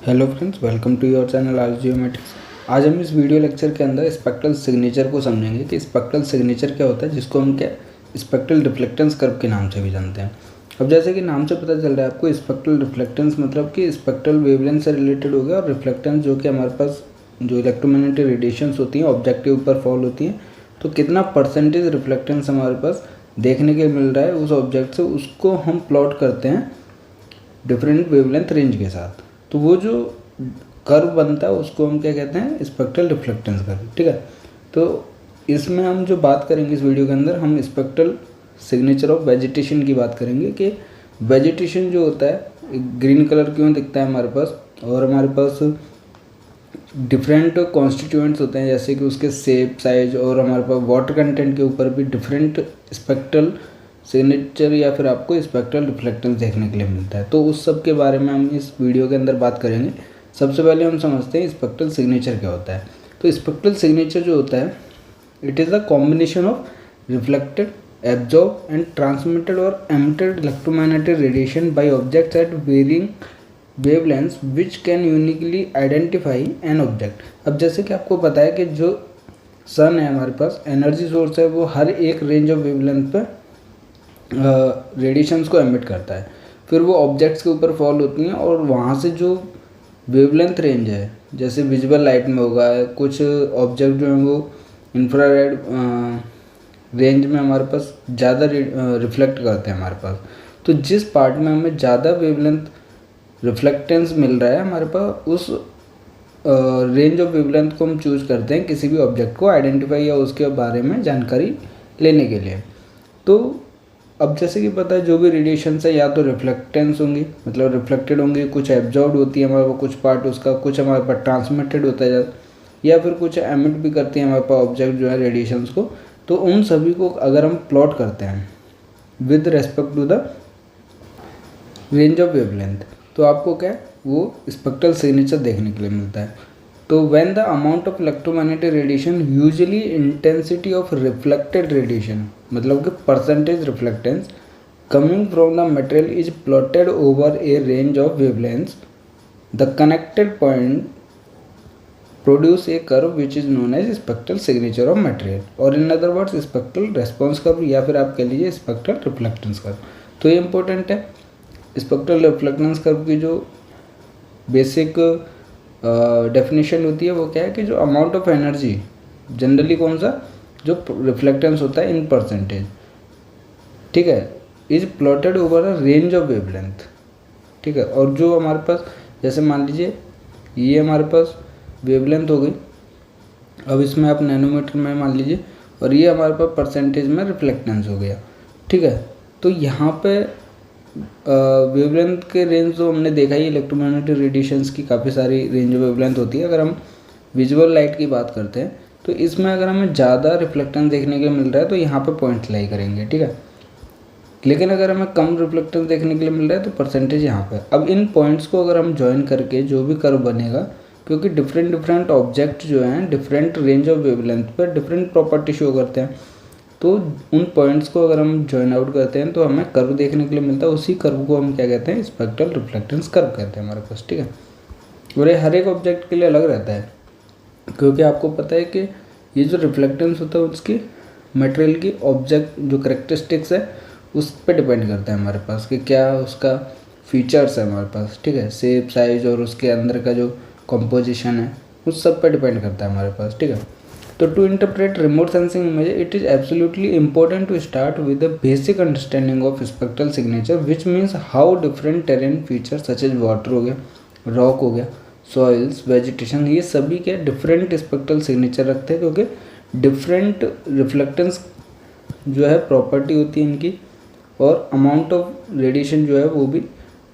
Hello friends, welcome to your channel R Geometrics. आज हम इस वीडियो लेक्चर के अंदर स्पेक्ट्रल सिग्नेचर को समझेंगे कि स्पेक्ट्रल सिग्नेचर क्या होता है, जिसको हम क्या स्पेक्ट्रल रिफ्लेक्टेंस कर्व के नाम से भी जानते हैं। अब जैसे कि नाम से पता चल रहा है आपको, स्पेक्ट्रल रिफ्लेक्टेंस मतलब कि स्पेक्ट्रल वेवलेंथ से रिलेटेड हो गया, और रिफ्लेक्टेंस जो कि हमारे पास जो इलेक्ट्रोमैग्नेटिक रेडिएशंस होती हैं ऑब्जेक्ट के ऊपर फॉल होती हैं, तो कितना परसेंटेज रिफ्लेक्टेंस हमारे पास देखने के मिल रहा है उस ऑब्जेक्ट से, उसको हम प्लॉट करते हैं डिफरेंट वेवलेंथ रेंज के साथ। तो वो जो कर्व बनता है उसको हम क्या कहते हैं, स्पेक्ट्रल रिफ्लेक्टेंस कर्व। ठीक है, तो इसमें हम जो बात करेंगे इस वीडियो के अंदर, हम स्पेक्ट्रल सिग्नेचर ऑफ वेजिटेशन की बात करेंगे कि वेजिटेशन जो होता है ग्रीन कलर क्यों दिखता है हमारे पास, और हमारे पास डिफरेंट कॉन्स्टिट्यूएंट्स होते हैं जैसे कि उसके शेप, साइज, और हमारे पास वाटर कंटेंट के ऊपर भी डिफरेंट स्पेक्ट्रल सिग्नेचर या फिर आपको स्पेक्ट्रल रिफ्लेक्टेंस देखने के लिए मिलता है। तो उस सब के बारे में हम इस वीडियो के अंदर बात करेंगे। सबसे पहले हम समझते हैं स्पेक्ट्रल सिग्नेचर क्या होता है। तो स्पेक्ट्रल सिग्नेचर जो होता है, it is the combination of reflected, absorb and transmitted और emitted electromagnetic radiation by objects at varying wavelengths which can uniquely identify an object. अब जैसे कि आपको पता है कि जो सन है हमारे पास एनर्जी सोर्स है, वो हर एक रेंज ऑफ वेवलेंथ पे रेडिएशंस को एमिट करता है, फिर वो ऑब्जेक्ट्स के ऊपर फॉल होती हैं, और वहाँ से जो वेवलेंथ रेंज है, जैसे विजुअल लाइट में होगा, कुछ ऑब्जेक्ट जो हैं वो इंफ्रारेड रेंज में हमारे पास ज़्यादा रिफ्लेक्ट करते हैं हमारे पास। तो जिस पार्ट में हमें ज़्यादा वेवलेंथ रिफ्लेक्टेंस मिल रहा है हमारे पास, उस रेंज ऑफ वेवलेंथ को हम चूज करते हैं किसी भी ऑब्जेक्ट को आइडेंटिफाई या उसके बारे में जानकारी लेने के लिए। तो अब जैसे कि पता है जो भी रेडिएशन है या तो रिफ्लेक्टेंस होंगी, मतलब रिफ्लेक्टेड होंगी, कुछ एब्जॉर्ब होती है हमारे पास कुछ पार्ट उसका, कुछ हमारे पास ट्रांसमिटेड होता है, या फिर कुछ एमिट भी करती है हमारे पास ऑब्जेक्ट जो है रेडिएशंस को। तो उन सभी को अगर हम प्लॉट करते हैं with respect to the range of wavelength, तो आपको क्या वो स्पेक्ट्रल सिग्नेचर देखने के लिए मिलता है। तो when the amount of electromagnetic radiation usually intensity of reflected radiation, मतलब कि percentage reflectance coming from the material is plotted over a range of wavelengths, the connected point produce a curve which is known as spectral signature of material, और in other words spectral response curve, या फिर आप कह लीजिए spectral reflectance curve. तो ये important है। Spectral reflectance curve की जो बेसिक डेफिनेशन होती है वो क्या है कि जो अमाउंट ऑफ एनर्जी जनरली कौन सा जो रिफ्लेक्टेंस होता है इन परसेंटेज, ठीक है, is plotted over a range of wavelength. ठीक है, और जो हमारे पास जैसे मान लीजिए ये हमारे पास वेवलेंथ हो गई, अब इसमें आप नैनोमीटर में मान लीजिए, और ये हमारे पास परसेंटेज में रिफ्लेक्टेंस हो गया। ठीक है, तो यहाँ पे वेवलेंथ के रेंज तो हमने देखा ही, इलेक्ट्रोमैग्नेटिक रेडिएशंस की काफ़ी सारी रेंज ऑफ वेवलेंथ होती है। अगर हम विजुअल लाइट की बात करते हैं तो इसमें अगर हमें ज़्यादा रिफ्लेक्टेंस देखने के मिल रहा है तो यहाँ पे पॉइंट लाई करेंगे। ठीक है, लेकिन अगर हमें कम रिफ्लेक्टेंस देखने के लिए मिल रहा है तो परसेंटेज यहाँ पे। अब इन पॉइंट्स को अगर हम ज्वाइन करके जो भी कर्व बनेगा, क्योंकि डिफरेंट ऑब्जेक्ट जो हैं डिफरेंट रेंज ऑफ वेवलेंथ पर डिफरेंट प्रॉपर्टी शो करते हैं, तो उन पॉइंट्स को अगर हम जॉइन आउट करते हैं तो हमें कर्व देखने के लिए मिलता है। उसी कर्व को हम क्या कहते हैं, स्पेक्ट्रल रिफ्लेक्टेंस कर्व कहते हैं हमारे पास। ठीक है, और ये हर एक ऑब्जेक्ट के लिए अलग रहता है, क्योंकि आपको पता है कि ये जो रिफ्लेक्टेंस होता है उसकी मटेरियल की ऑब्जेक्ट जो करेक्टरिस्टिक्स है उस पर डिपेंड करता है हमारे पास कि क्या उसका फीचर्स है हमारे पास। ठीक है, शेप, साइज और उसके अंदर का जो कंपोजिशन है उस सब पर डिपेंड करता है हमारे पास। ठीक है, तो to interpret remote sensing image it is absolutely important to start with the basic understanding of spectral signature, which means how different terrain feature such as water हो गया, रॉक हो गया, सॉइल्स, वेजिटेशन, ये सभी के डिफरेंट स्पेक्ट्रल सिग्नेचर रखते हैं, क्योंकि डिफरेंट रिफ्लेक्टेंस जो है प्रॉपर्टी होती है इनकी, और अमाउंट ऑफ रेडिएशन जो है वो भी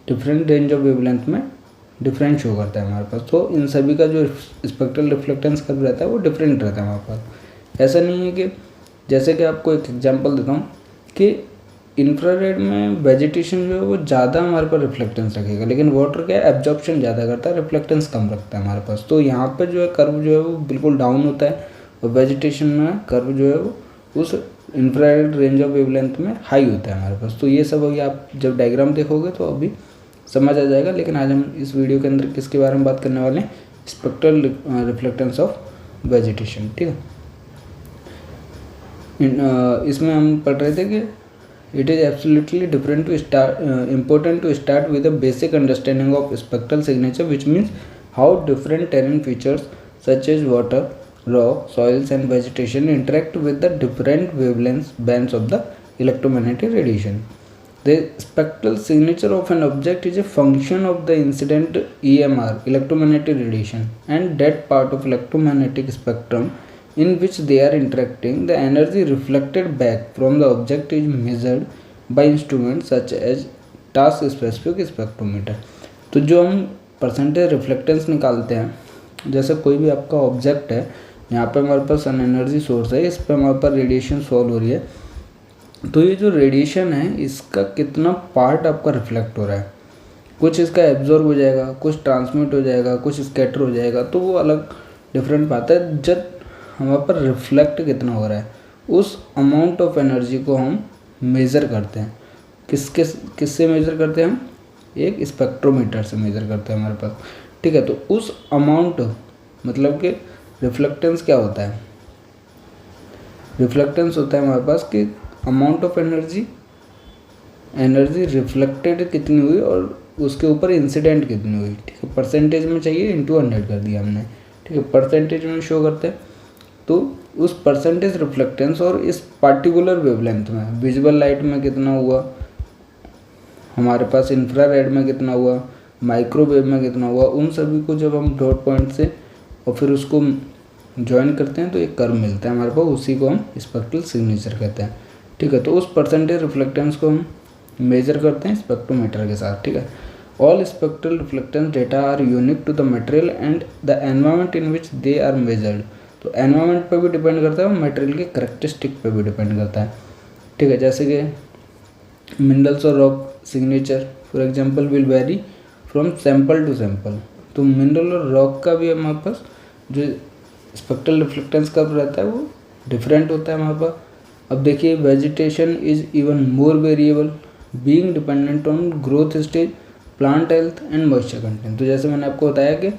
डिफरेंट रेंज ऑफ वेवलेंथ में डिफरेंट शो करता है हमारे पास। तो इन सभी का जो स्पेक्ट्रल रिफ्लेक्टेंस कर्व रहता है वो डिफरेंट रहता है हमारे पास। ऐसा नहीं है कि, जैसे कि आपको एक एग्जांपल देता हूँ कि इंफ्रारेड में वेजिटेशन जो है वो ज़्यादा हमारे पास रिफ्लेक्टेंस रखेगा, लेकिन वाटर क्या है एब्जॉर्प्शन ज़्यादा करता है, रिफ्लेक्टेंस कम रखता है हमारे पास। तो यहाँ पर जो है कर्व जो है वो बिल्कुल डाउन होता है, और वेजिटेशन में कर्व जो है वो उस इंफ्रारेड रेंज ऑफ वेवलेंथ में हाई होता है हमारे पास। तो ये सब अभी आप जब डायग्राम देखोगे तो अभी समझ आ जाएगा। लेकिन आज हम इस वीडियो के अंदर किसके बारे में बात करने वाले हैं, स्पेक्ट्रल रिफ्लेक्टेंस ऑफ वेजिटेशन, ठीक है। इसमें हम पढ़ रहे थे कि it is absolutely different to important to start with a basic understanding of spectral signature which means how different terrain features such as water, rock, soils and vegetation interact with the different wavelength bands of the electromagnetic radiation. The spectral signature of an object is a function of the incident EMR, electromagnetic radiation, and that part of electromagnetic spectrum in which they are interacting. The energy reflected back from the object is measured by instruments such as task specific spectrometer. तो जो हम percentage reflectance निकालते हैं, जैसे कोई भी आपका object है, यहाँ पे हमारे पास सन एनर्जी सोर्स है, इस पर हमारे पास रेडिएशन सॉल्व हो रही है, तो ये जो रेडिएशन है इसका कितना पार्ट आपका रिफ्लेक्ट हो रहा है, कुछ इसका एब्जॉर्ब हो जाएगा, कुछ ट्रांसमिट हो जाएगा, कुछ स्कैटर हो जाएगा, तो वो अलग डिफरेंट बात है। जब हमारे पर रिफ्लेक्ट कितना हो रहा है उस अमाउंट ऑफ एनर्जी को हम मेज़र करते हैं। किससे मेज़र करते हैं हम, एक स्पेक्ट्रोमीटर से मेज़र करते हैं हमारे पास, ठीक है। तो उस अमाउंट मतलब कि रिफ्लेक्टेंस क्या होता है, रिफ्लेक्टेंस होता है हमारे पास कि अमाउंट ऑफ एनर्जी रिफ्लेक्टेड कितनी हुई और उसके ऊपर इंसिडेंट कितनी हुई, ठीक है। परसेंटेज में चाहिए, इंटू 100 कर दिया हमने, ठीक है। परसेंटेज में शो करते हैं, तो उस परसेंटेज रिफ्लेक्टेंस और इस पार्टिकुलर वेवलेंथ में विजुअल लाइट में कितना हुआ, हमारे पास इंफ्रारेड में कितना हुआ, माइक्रोवेव में कितना हुआ, उन सभी को जब हम डॉट पॉइंट से और फिर उसको ज्वाइन करते हैं तो एक कर्व मिलता है हमारे पास, उसी को हम स्पेक्ट्रल सिग्नेचर कहते हैं, ठीक है। तो उस परसेंटेज रिफ्लेक्टेंस को हम मेजर करते हैं स्पेक्ट्रोमीटर के साथ, ठीक है। All spectral reflectance data are unique to the material and the environment in which they are measured. तो एनवायरनमेंट पर भी डिपेंड करता है और मटेरियल के करेक्टरिस्टिक पर भी डिपेंड करता है, ठीक है। जैसे कि मिनरल्स और rock signature for example will vary from sample to sample. तो मिनरल और रॉक का भी हमारे पास जो स्पेक्ट्रल रिफ्लेक्टेंस कब रहता है वो डिफरेंट होता है हमारे पास। अब देखिए vegetation is even more variable being dependent on growth stage, plant health and moisture content. तो जैसे मैंने आपको बताया कि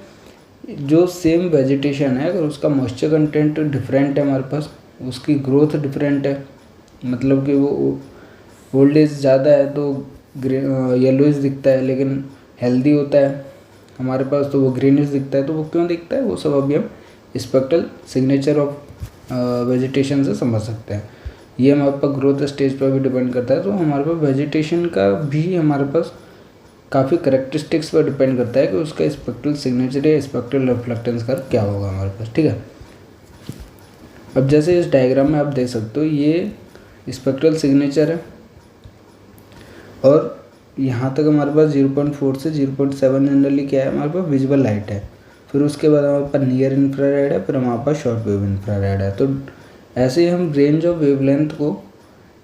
जो सेम वेजिटेशन है अगर उसका मॉइस्चर कंटेंट डिफरेंट है हमारे पास, उसकी ग्रोथ डिफरेंट है, मतलब कि वो ओल्ड एज ज़्यादा है तो येलोइश दिखता है, लेकिन हेल्दी होता है हमारे पास तो वो ग्रीनिश दिखता है। तो वो क्यों दिखता है, वो सब अभी हम स्पेक्ट्रल सिग्नेचर ऑफ वेजिटेशन से समझ सकते हैं। ये हमारे पास ग्रोथ स्टेज पर भी डिपेंड करता है। तो हमारे पास वेजिटेशन का भी हमारे पास काफ़ी करेक्टरिस्टिक्स पर डिपेंड करता है कि उसका स्पेक्ट्रल सिग्नेचर या स्पेक्ट्रल रिफ्लेक्टेंस कर क्या होगा हमारे पास, ठीक है। अब जैसे इस डायग्राम में आप देख सकते हो ये स्पेक्ट्रल सिग्नेचर है और यहाँ तक हमारे पास 0.4 से 0.7 जनरली क्या है हमारे पास विजुअल लाइट है, फिर उसके बाद हमारे पास नियर इंफ्रारेड है, फिर हमारे पास शॉर्ट वेव इंफ्रारेड है। तो ऐसे ही हम रेंज ऑफ वेवलेंथ को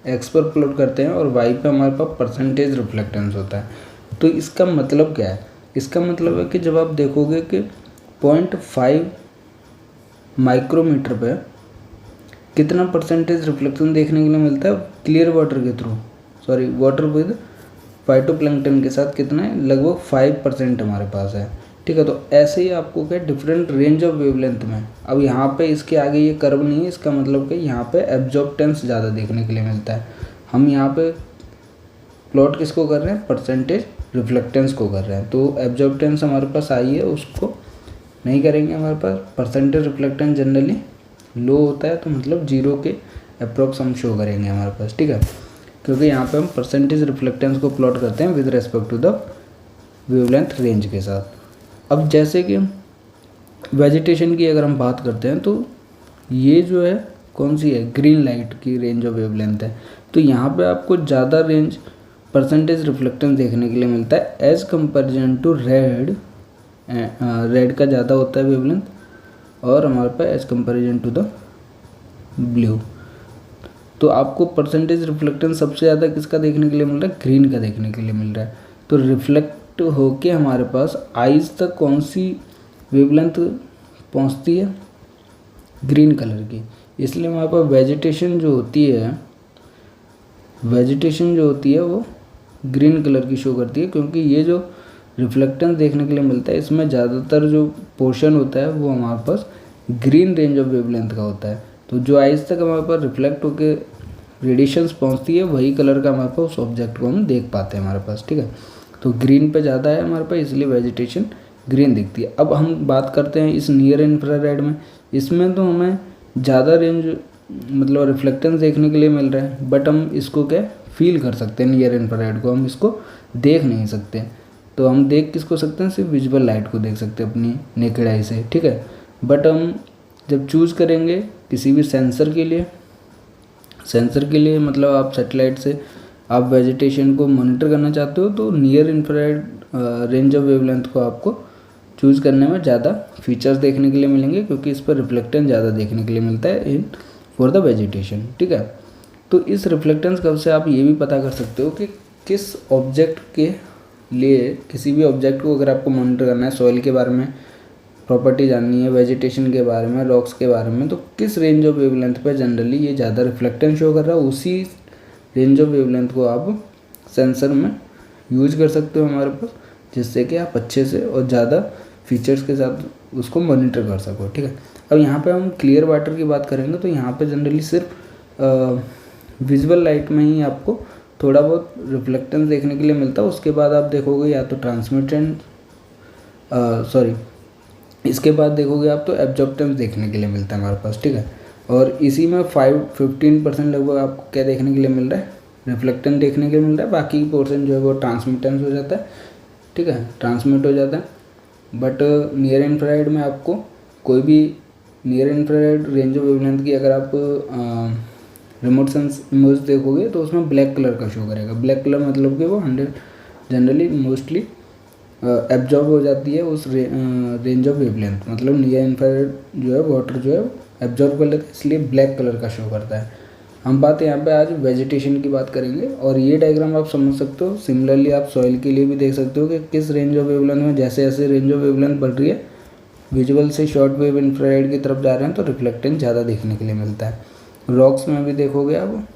एक्स पर प्लॉट करते हैं और वाई पे हमारे पास परसेंटेज रिफ्लेक्टेंस होता है। तो इसका मतलब क्या है, इसका मतलब है कि जब आप देखोगे कि 0.5 माइक्रोमीटर पे कितना परसेंटेज रिफ्लेक्शन देखने के लिए मिलता है क्लियर वाटर के through, sorry water with phytoplankton के साथ कितना है, लगभग 5% हमारे पास है, ठीक है। तो ऐसे ही आपको क्या डिफरेंट रेंज ऑफ वेवलेंथ में, अब यहाँ पे इसके आगे ये कर्व नहीं है, इसका मतलब कि यहाँ पे एब्जॉर्प्टेंस ज़्यादा देखने के लिए मिलता है। हम यहाँ पे प्लॉट किसको कर रहे हैं, परसेंटेज रिफ्लेक्टेंस को कर रहे हैं। तो एब्जॉर्प्टेंस हमारे पास आई है उसको नहीं करेंगे हमारे पास, परसेंटेज रिफ्लेक्टेंस जनरली लो होता है तो मतलब 0 के अप्रॉक्स हम शो करेंगे हमारे पास, ठीक है। क्योंकि यहाँ पे हम परसेंटेज रिफ्लेक्टेंस को प्लॉट करते हैं with respect to the wavelength range के साथ। अब जैसे कि वेजिटेशन की अगर हम बात करते हैं तो ये जो है कौन सी है, ग्रीन लाइट की रेंज ऑफ वेवलेंथ है। तो यहाँ पे आपको ज़्यादा रेंज परसेंटेज रिफ्लेक्टेंस देखने के लिए मिलता है as comparison to red. Red का ज़्यादा होता है वेवलेंथ और हमारे पास as comparison to the blue. तो आपको परसेंटेज रिफ्लेक्टेंस सबसे ज़्यादा किसका देखने के लिए मिल रहा है, ग्रीन का देखने के लिए मिल रहा है। तो रिफ्लेक्ट होके हमारे पास आइज तक कौन सी वेवलेंथ पहुंचती है, ग्रीन कलर की। इसलिए हमारे पास वेजिटेशन जो होती है वो ग्रीन कलर की शो करती है, क्योंकि ये जो रिफ्लेक्टेंस देखने के लिए मिलता है, इसमें ज़्यादातर जो पोर्शन होता है वो हमारे पास ग्रीन रेंज ऑफ वेवलेंथ का होता है। तो जो आइज तक हमारे पास रिफ्लेक्ट होकर रेडिएशंस पहुंचती है वही कलर का हमारे पास उस ऑब्जेक्ट को हम देख पाते हैं हमारे पास, ठीक है। तो ग्रीन पे ज़्यादा है हमारे पास, इसलिए वेजिटेशन ग्रीन दिखती है। अब हम बात करते हैं इस नियर इंफ्रारेड में। इसमें तो हमें ज़्यादा रेंज मतलब रिफ्लेक्टेंस देखने के लिए मिल रहा है, बट हम इसको क्या फील कर सकते हैं, नियर इंफ्रारेड को हम इसको देख नहीं सकते। तो हम देख किसको सकते हैं, सिर्फ विजुअल लाइट को देख सकते हैं अपनी नेकेड आई से, ठीक है। बट हम जब चूज़ करेंगे किसी भी सेंसर के लिए मतलब आप सैटेलाइट से आप वेजिटेशन को मॉनिटर करना चाहते हो तो near infrared range of wavelength को आपको चूज़ करने में ज़्यादा फीचर्स देखने के लिए मिलेंगे, क्योंकि इस पर रिफ्लेक्टेंस ज़्यादा देखने के लिए मिलता है इन फॉर द वेजिटेशन, ठीक है। तो इस रिफ्लेक्टेंस कर्व से आप ये भी पता कर सकते हो कि किस ऑब्जेक्ट के लिए, किसी भी ऑब्जेक्ट को अगर आपको मॉनिटर करना है, सॉइल के बारे में प्रॉपर्टी जाननी है, वेजिटेशन के बारे में, रॉक्स के बारे में, तो किस रेंज ऑफ वेवलेंथ पर जनरली ये ज़्यादा रिफ्लेक्टेंस शो कर रहा है, उसी रेंज ऑफ वेवलेंथ को आप सेंसर में यूज कर सकते हो हमारे पास, जिससे कि आप अच्छे से और ज़्यादा फीचर्स के साथ उसको मॉनिटर कर सको, ठीक है। अब यहाँ पे हम क्लियर वाटर की बात करेंगे तो यहाँ पे जनरली सिर्फ विजुअल लाइट में ही आपको थोड़ा बहुत रिफ्लेक्टेंस देखने के लिए मिलता है। उसके बाद आप देखोगे या तो ट्रांसमिटेंस इसके बाद देखोगे आप तो एब्जॉर्प्टेंस देखने के लिए मिलता है हमारे पास, ठीक है। और इसी में 15% लगभग आपको क्या देखने के लिए मिल रहा है, रिफ्लेक्टेंस देखने के लिए मिल रहा है। बाकी पोर्शन जो है वो ट्रांसमिटेंस हो जाता है, ठीक है, ट्रांसमिट हो जाता है। बट नियर इंफ्रारेड में आपको कोई भी near infrared range of wavelength की अगर आप रिमोट सेंस इमेज देखोगे तो उसमें ब्लैक कलर का शो करेगा। ब्लैक कलर मतलब कि वो 100 जनरली मोस्टली एब्जॉर्ब हो जाती है उस रेंज ऑफ वेवलेंथ, मतलब नियर इंफ्रारेड जो है वाटर जो है एब्जॉर्ब कर लेता है, इसलिए ब्लैक कलर का शो करता है। हम बात यहाँ पे आज वेजिटेशन की बात करेंगे और ये डायग्राम आप समझ सकते हो। सिमिलरली आप सॉइल के लिए भी देख सकते हो कि किस रेंज ऑफ वेवलेंथ में जैसे जैसे रेंज ऑफ वेवलेंथ बढ़ रही है, विजुअल से शॉर्ट वेव इंफ्रारेड की तरफ जा रहे हैं तो रिफ्लेक्टेंस ज़्यादा देखने के लिए मिलता है। रॉक्स में भी देखोगे आप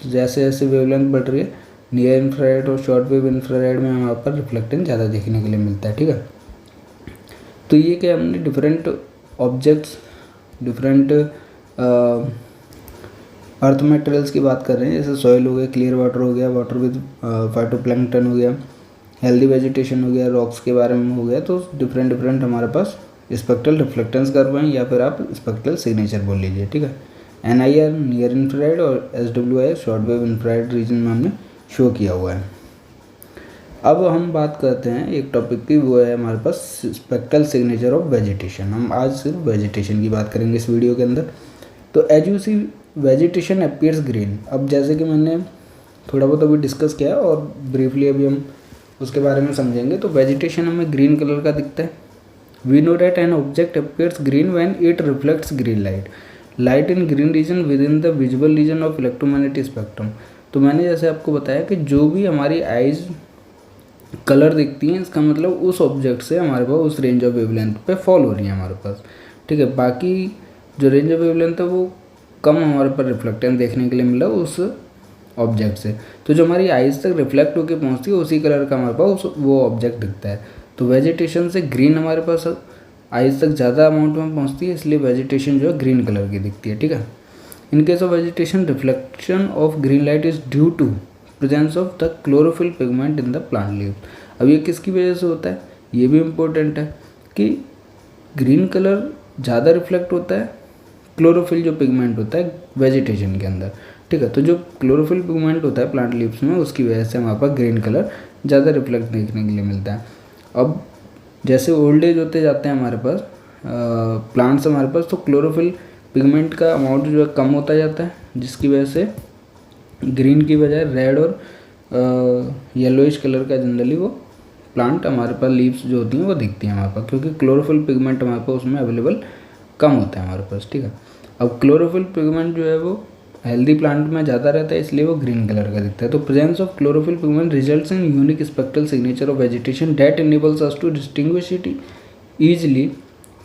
जैसे जैसे वेवलेंथ बढ़ रही है, नियर इंफ्रारेड और शॉर्ट वेव इंफ्रारेड में वहाँ पर रिफ्लेक्टेंस ज़्यादा देखने के लिए मिलता है, ठीक है। तो ये क्या हमने different objects, different earth materials की बात कर रहे हैं, जैसे सॉइल हो गया, क्लियर वाटर हो गया, वाटर विद फाइटोप्लैंक्टन हो गया, हेल्दी वेजिटेशन हो गया, रॉक्स के बारे में हो गया। तो डिफरेंट हमारे पास स्पेक्ट्रल रिफ्लेक्टेंस कर्व हैं, या फिर आप स्पेक्ट्रल सिग्नेचर बोल लीजिए, ठीक है। NIR नियर इंफ्रारेड और SWIR short wave infrared reason में हमने शो किया हुआ है। अब हम बात करते हैं एक टॉपिक की, वो है हमारे पास स्पेक्ट्रल सिग्नेचर ऑफ वेजिटेशन। हम आज सिर्फ वेजिटेशन की बात करेंगे इस वीडियो के अंदर। तो as you see vegetation appears green. अब जैसे कि मैंने थोड़ा बहुत अभी डिस्कस किया और ब्रीफली अभी हम उसके बारे में समझेंगे। तो वेजिटेशन हमें ग्रीन कलर का दिखता है। We know that an object appears green when it reflects green light in green region within the visual region of electromagnetic spectrum. तो मैंने जैसे आपको बताया कि जो भी हमारी आइज़ कलर दिखती हैं, इसका मतलब उस ऑब्जेक्ट से हमारे पास उस रेंज ऑफ वेवलेंथ पे फॉल हो रही है हमारे पास, ठीक है। बाकी जो रेंज ऑफ वेवलेंथ है वो कम हमारे पर रिफ्लेक्टेंस देखने के लिए मिला उस ऑब्जेक्ट से। तो जो हमारी आइज़ तक रिफ्लेक्ट होकर पहुंचती है उसी कलर का हमारे पास वो ऑब्जेक्ट दिखता है। तो वेजिटेशन से ग्रीन हमारे पास आइज़ तक ज़्यादा अमाउंट में पहुंचती है, इसलिए वेजिटेशन जो है ग्रीन कलर की दिखती है, ठीक है। In case of vegetation reflection of green light is due to presence of the chlorophyll pigment in the plant leave. अब ये किसकी वजह से होता है, ये भी इम्पोर्टेंट है कि ग्रीन कलर ज़्यादा रिफ्लेक्ट होता है क्लोरोफिल जो पिगमेंट होता है वेजिटेशन के अंदर, ठीक है। तो जो क्लोरोफिल पिगमेंट होता है प्लांट लीव्स में, उसकी वजह से हमारे पास ग्रीन कलर ज़्यादा रिफ्लेक्ट देखने के लिए मिलता है। अब जैसे ओल्ड एज होते जाते हैं हमारे पास प्लांट्स हमारे पास, तो क्लोरोफिल पिगमेंट का अमाउंट जो है कम होता जाता है, जिसकी वजह से ग्रीन की बजाय रेड और येलोइश कलर का जनरली वो प्लांट हमारे पास लीव्स जो होती हैं वो दिखती हैं हमारे पास, क्योंकि क्लोरोफिल पिगमेंट हमारे पास उसमें अवेलेबल कम होता है हमारे पास, ठीक है। अब क्लोरोफिल पिगमेंट जो है वो हेल्दी प्लांट में ज़्यादा रहता है, इसलिए वो ग्रीन कलर का दिखता है। तो presence of chlorophyll pigment results in unique spectral signature of vegetation that enables us to distinguish it easily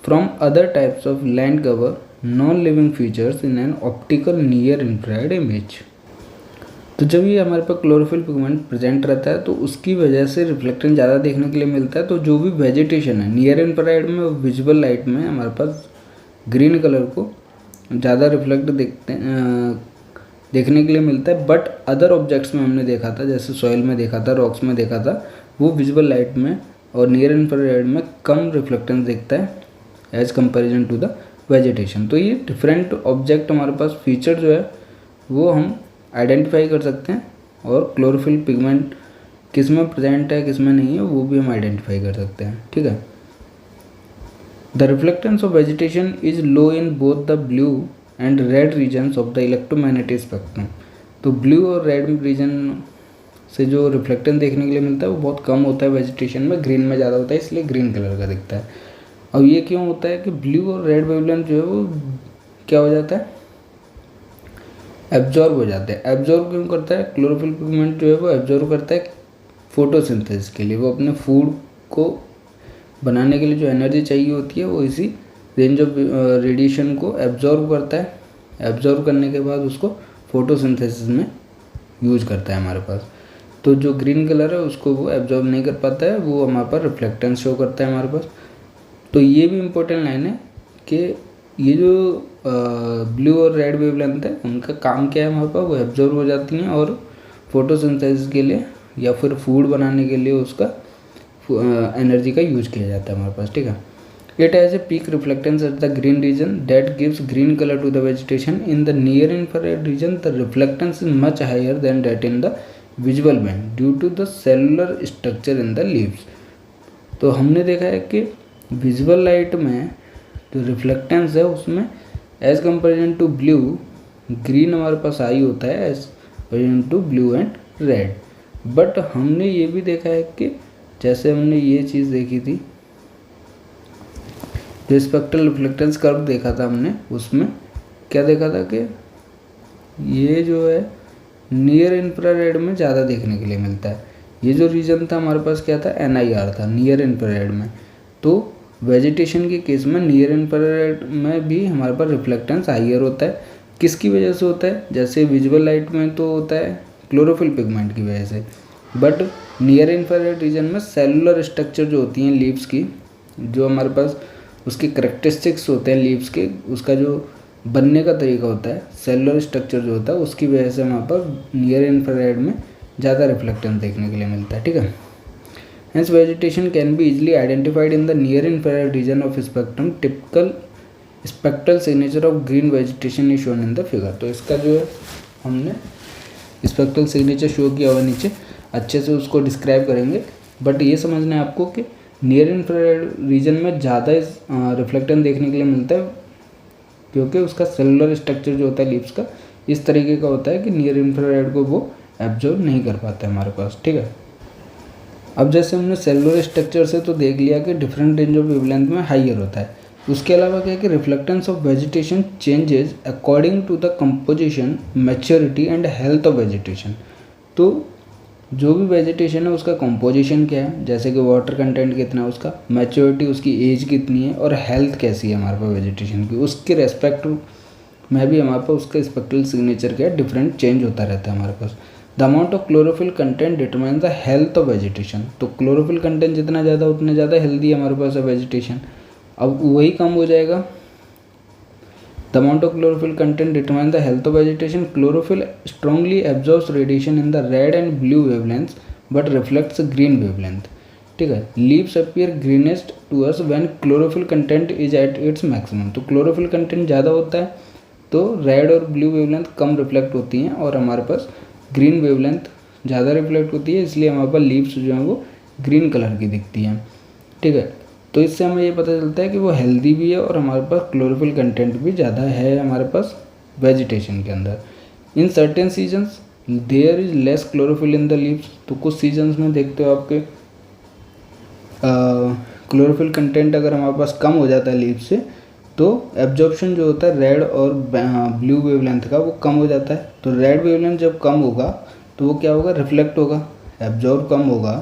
from other types of land cover non living features in an optical near infrared image. तो जब ये हमारे पास chlorophyll pigment present रहता है तो उसकी वजह से रिफ्लेक्टेंस ज़्यादा देखने के लिए मिलता है। तो जो भी वेजिटेशन है नियर इंफ्रारेड में और विजुअल लाइट में हमारे पास ग्रीन कलर को ज़्यादा रिफ्लेक्ट देखने के लिए मिलता है। बट अदर ऑब्जेक्ट्स में हमने देखा था, जैसे सॉइल में देखा था, रॉक्स में देखा था, वो विजुअल लाइट में और नियर इंफ्रारेड में कम रिफ्लेक्टेंस दिखता है as comparison to the vegetation. तो ये डिफरेंट ऑब्जेक्ट हमारे पास फीचर जो है वो हम आइडेंटिफाई कर सकते हैं, और क्लोरोफिल पिगमेंट किस में प्रेजेंट है किस में नहीं है वो भी हम आइडेंटिफाई कर सकते हैं। ठीक है। The reflectance of vegetation is low in both the blue and red regions of the electromagnetic spectrum. तो ब्लू और रेड रीजन से जो रिफ्लेक्टेंस देखने के लिए मिलता है वो बहुत कम होता है वेजिटेशन में, ग्रीन में ज़्यादा होता है, इसलिए ग्रीन कलर का दिखता है। अब ये क्यों होता है कि ब्लू और रेड वेवलेंथ जो है वो क्या हो जाता है, एब्जॉर्ब हो जाते हैं। एब्जॉर्ब क्यों करता है, क्लोरोफिल पिगमेंट जो है वो एब्जॉर्ब करता है फोटोसिंथेसिस के लिए। वो अपने फूड को बनाने के लिए जो एनर्जी चाहिए होती है वो इसी रेंज ऑफ रेडिएशन को एब्जॉर्ब करता है। एब्जॉर्ब करने के बाद उसको फोटोसिंथेसिस में यूज करता है हमारे पास। तो जो ग्रीन कलर है उसको वो एब्जॉर्ब नहीं कर पाता है, वो हमारे पास रिफ्लेक्टेंस शो करता है हमारे पास। तो ये भी इम्पोर्टेंट लाइन है कि ये जो ब्लू और रेड वेवलेंथ है उनका काम क्या है हमारे पास, वो एब्जॉर्ब हो जाती हैं और फोटोसिंथेसिस के लिए या फिर फूड बनाने के लिए उसका एनर्जी का यूज किया जाता है हमारे पास। ठीक है। It has a peak reflectance at the green region that gives green colour to the vegetation. In the near infrared region the reflectance is much higher than that in the visual band due to the cellular structure in the leaves. तो हमने देखा है कि visual light में जो reflectance है उसमें as comparison to blue green हमारे पास हाई होता है as comparison to blue and red. But हमने ये भी देखा है कि जैसे हमने ये चीज़ देखी थी, जो स्पेक्ट्रल रिफ्लेक्टेंस कर्व देखा था हमने, उसमें क्या देखा था कि ये जो है नियर इंफ्रारेड में ज़्यादा देखने के लिए मिलता है। ये जो रीजन था हमारे पास क्या था, NIR था, नियर इंफ्रारेड में। तो वेजिटेशन के केस में नियर इंफ्रारेड में भी हमारे पास रिफ्लेक्टेंस हाइयर होता है। किसकी वजह से होता है, जैसे विजुअल लाइट में तो होता है क्लोरोफिल पिगमेंट की वजह से, बट नियर इंफ्रारेड रीजन में सेलुलर स्ट्रक्चर जो होती हैं लीव्स की, जो हमारे पास उसके करेक्टरिस्टिक्स होते हैं लीव्स के, उसका जो बनने का तरीका होता है, सेलुलर स्ट्रक्चर जो होता है, उसकी वजह से हमारे पास नियर इंफ्रारेड में ज़्यादा रिफ्लेक्टेंस देखने के लिए मिलता है। ठीक है। Hence vegetation can be easily identified in the near infrared region of spectrum. Typical spectral signature of green vegetation is shown in the figure. तो इसका जो है हमने स्पेक्ट्रल सिग्नेचर शो किया हुआ नीचे, अच्छे से उसको डिस्क्राइब करेंगे। बट ये समझना है आपको कि नियर इंफ्रारेड रीजन में ज़्यादा रिफ्लेक्टेंस देखने के लिए मिलता है, क्योंकि उसका सेलुलर स्ट्रक्चर जो होता है लीव्स का इस तरीके का होता है कि नियर इंफ्रारेड को वो एब्जॉर्ब नहीं कर पाता है हमारे पास। ठीक है। अब जैसे हमने सेलुलर स्ट्रक्चर से तो देख लिया कि डिफरेंट रेंज ऑफ वेवलेंथ में हाइयर होता है। उसके अलावा क्या है कि reflectance of vegetation changes according to the composition, maturity and health of vegetation. तो जो भी वेजिटेशन है उसका कंपोजिशन क्या है, जैसे कि वाटर कंटेंट कितना है उसका, मैच्योरिटी उसकी एज कितनी है, और हेल्थ कैसी है हमारे पास वेजिटेशन की, उसके रेस्पेक्ट में भी हमारे पास उसका स्पेक्ट्रल सिग्नेचर क्या है डिफरेंट चेंज होता रहता है हमारे पास। The amount of chlorophyll content determine the health of vegetation. तो क्लोरोफिल कंटेंट जितना ज़्यादा उतना ज़्यादा हेल्दी हमारे पास है वेजिटेशन। अब वही कम हो जाएगा, the amount of chlorophyll content determine the health of vegetation. Chlorophyll strongly absorbs radiation in the red and blue wavelength but reflects green wavelength. ठीक है। Leaves appear greenest to us when chlorophyll content is at its maximum. तो chlorophyll content ज़्यादा होता है तो red और blue wavelength कम reflect होती हैं, और हमारे पास ग्रीन वेवलेंथ ज़्यादा रिफ्लेक्ट होती है, इसलिए हमारे पास लीव्स जो हैं वो ग्रीन कलर की दिखती हैं। ठीक है। तो इससे हमें ये पता चलता है कि वो हेल्दी भी है और हमारे पास क्लोरोफिल कंटेंट भी ज़्यादा है हमारे पास वेजिटेशन के अंदर। In certain seasons there is less chlorophyll in the leaves. तो कुछ सीजन्स में देखते हो आपके क्लोरोफिल कंटेंट अगर हमारे पास कम हो जाता है लीव्स से, तो एब्जॉर्प्शन जो होता है रेड और ब्लू वेवलेंथ का वो कम हो जाता है। तो रेड वेवलेंथ जब कम होगा तो वो क्या होगा, रिफ्लेक्ट होगा। एब्जॉर्ब कम होगा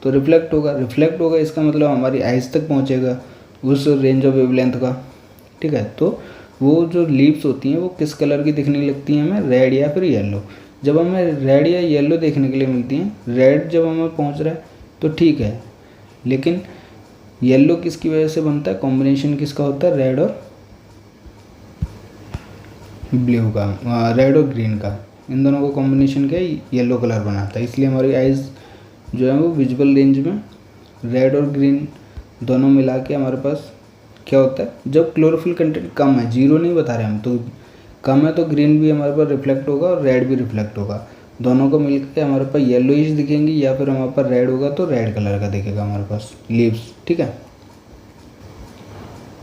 तो रिफ्लेक्ट होगा। रिफ्लेक्ट होगा इसका मतलब हमारी आइज़ तक पहुंचेगा उस रेंज ऑफ वेवलेंथ का। ठीक है। तो वो जो लीव्स होती हैं वो किस कलर की दिखने लगती हैं हमें, रेड या फिर येलो। जब हमें रेड या येलो देखने के लिए मिलती हैं, रेड जब हमें पहुंच रहा है तो ठीक है, लेकिन येलो किसकी वजह से बनता है, कॉम्बिनेशन किसका होता है, रेड और ब्लू का, रेड और ग्रीन का, इन दोनों का कॉम्बिनेशन क्या है, येलो कलर बनाता है। इसलिए हमारी आइज़ जो है वो विजुअल रेंज में रेड और ग्रीन दोनों मिला के हमारे पास क्या होता है, जब क्लोरोफिल कंटेंट कम है, जीरो नहीं बता रहे हम, तो कम है तो ग्रीन भी हमारे पास रिफ्लेक्ट होगा और रेड भी रिफ्लेक्ट होगा, दोनों को मिलकर हमारे पास येलोइश दिखेंगी, या फिर हमारे पास रेड होगा तो रेड कलर का दिखेगा हमारे पास लीव्स। ठीक है,